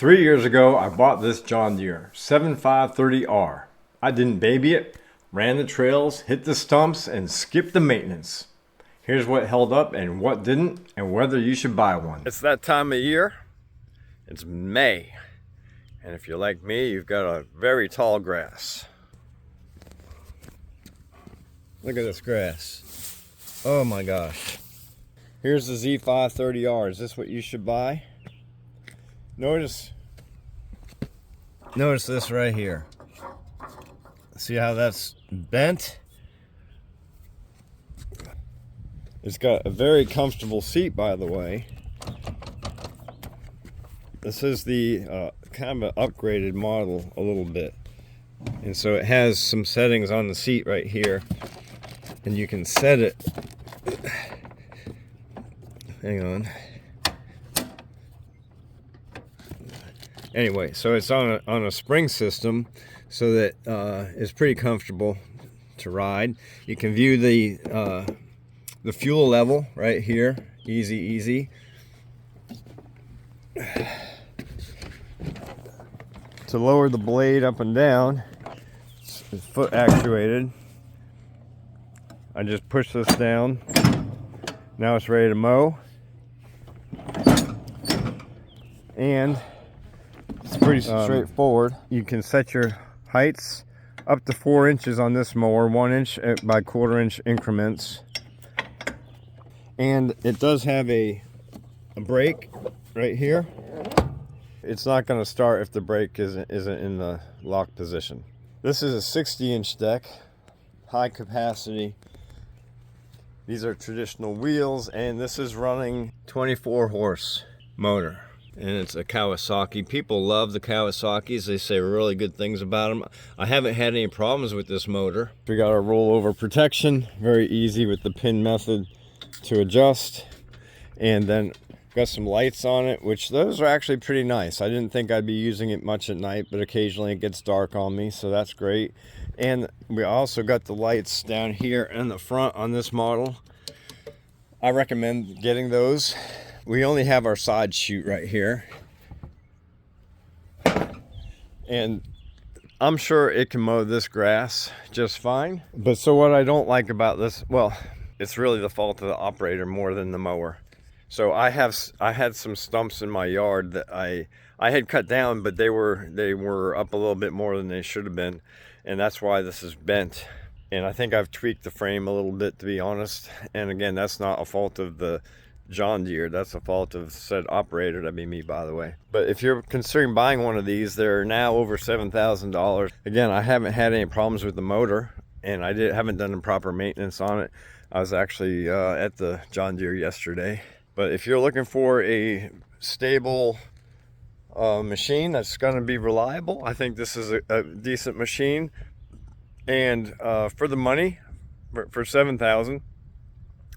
3 years ago, I bought this John Deere Z530R. I didn't baby it, ran the trails, hit the stumps, and skipped the maintenance. Here's what held up and what didn't, and whether you should buy one. It's that time of year. It's May. And if you're like me, you've got a very tall grass. Look at this grass. Oh my gosh. Here's the Z530R. Is this what you should buy? Notice this right here. See how that's bent? It's got a very comfortable seat, by the way. This is the kind of an upgraded model a little bit. And so it has some settings on the seat right here. And you can set it. Hang on. Anyway, so it's on a spring system, so that it's pretty comfortable to ride. You can view the fuel level right here, easy. To lower the blade up and down, it's foot actuated. I just push this down. Now it's ready to mow. And it's pretty straightforward. You can set your heights up to 4 inches on this mower, 1 inch by 1/4 inch increments. And it does have a brake right here. It's not going to start if the brake isn't in the lock position. This is a 60-inch deck, high capacity. These are traditional wheels, and this is running 24 horse motor. And it's a Kawasaki. People love the Kawasaki's. They say really good things about them. I haven't had any problems with this motor. We got our rollover protection, very easy with the pin method to adjust. And then got some lights on it, which those are actually pretty nice. I didn't think I'd be using it much at night, but occasionally it gets dark on me, so that's great. And we also got the lights down here in the front on this model. I recommend getting those. We only have our side chute right here. And I'm sure it can mow this grass just fine. But so what I don't like about this, well, it's really the fault of the operator more than the mower. So I had some stumps in my yard that I had cut down, but they were up a little bit more than they should have been. And that's why this is bent. And I think I've tweaked the frame a little bit, to be honest. And again, that's not a fault of the John Deere. That's a fault of said operator. That'd be me, by the way. But if you're considering buying one of these, they're now over $7,000. Again, I haven't had any problems with the motor, and haven't done the proper maintenance on it. I was actually at the John Deere yesterday. But if you're looking for a stable machine that's going to be reliable, I think this is a decent machine. And for the money, for $7,000,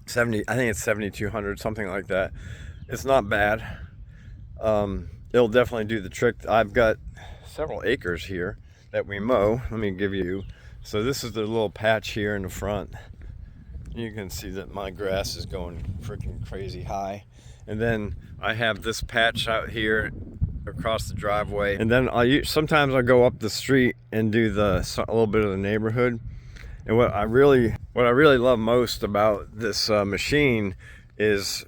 I think it's $7,200, something like that. It's not bad. It'll definitely do the trick. I've got several acres here that we mow. Let me give you. So this is the little patch here in the front. You can see that my grass is going freaking crazy high. And then I have this patch out here across the driveway. And then sometimes I go up the street and do a little bit of the neighborhood. And what I really love most about this machine is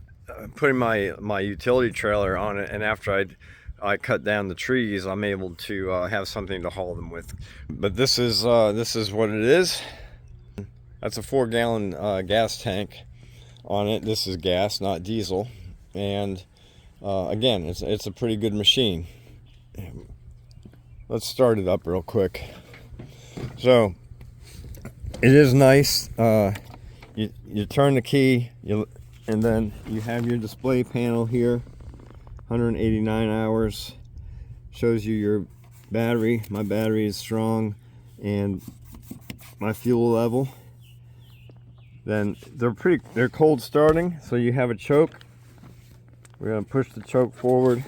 putting my utility trailer on it, and after I cut down the trees, I'm able to have something to haul them with. But this is what it is. That's a 4-gallon gas tank on it. This is gas, not diesel. And again, it's a pretty good machine. Let's start it up real quick. So it is nice. You turn the key, and then you have your display panel here. 189 hours. Shows you your battery. My battery is strong, and my fuel level. Then they're cold starting, so you have a choke. We're going to push the choke forward,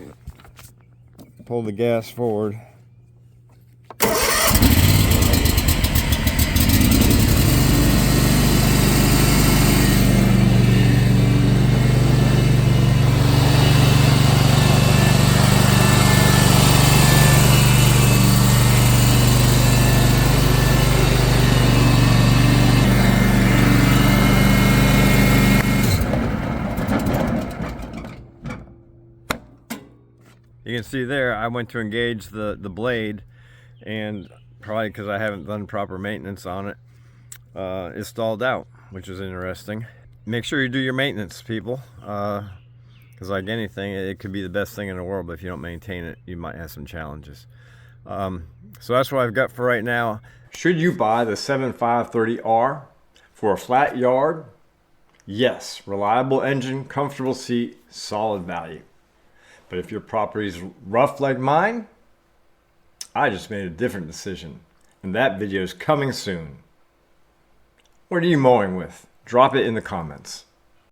pull the gas forward. You can see there, I went to engage the blade, and probably because I haven't done proper maintenance on it, it stalled out, which is interesting. Make sure you do your maintenance, people, because like anything, it could be the best thing in the world, but if you don't maintain it, you might have some challenges. So that's what I've got for right now. Should you buy the 7530R for a flat yard? Yes, reliable engine, comfortable seat, solid value. But if your property's rough like mine, I just made a different decision, and that video is coming soon. What are you mowing with? Drop it in the comments.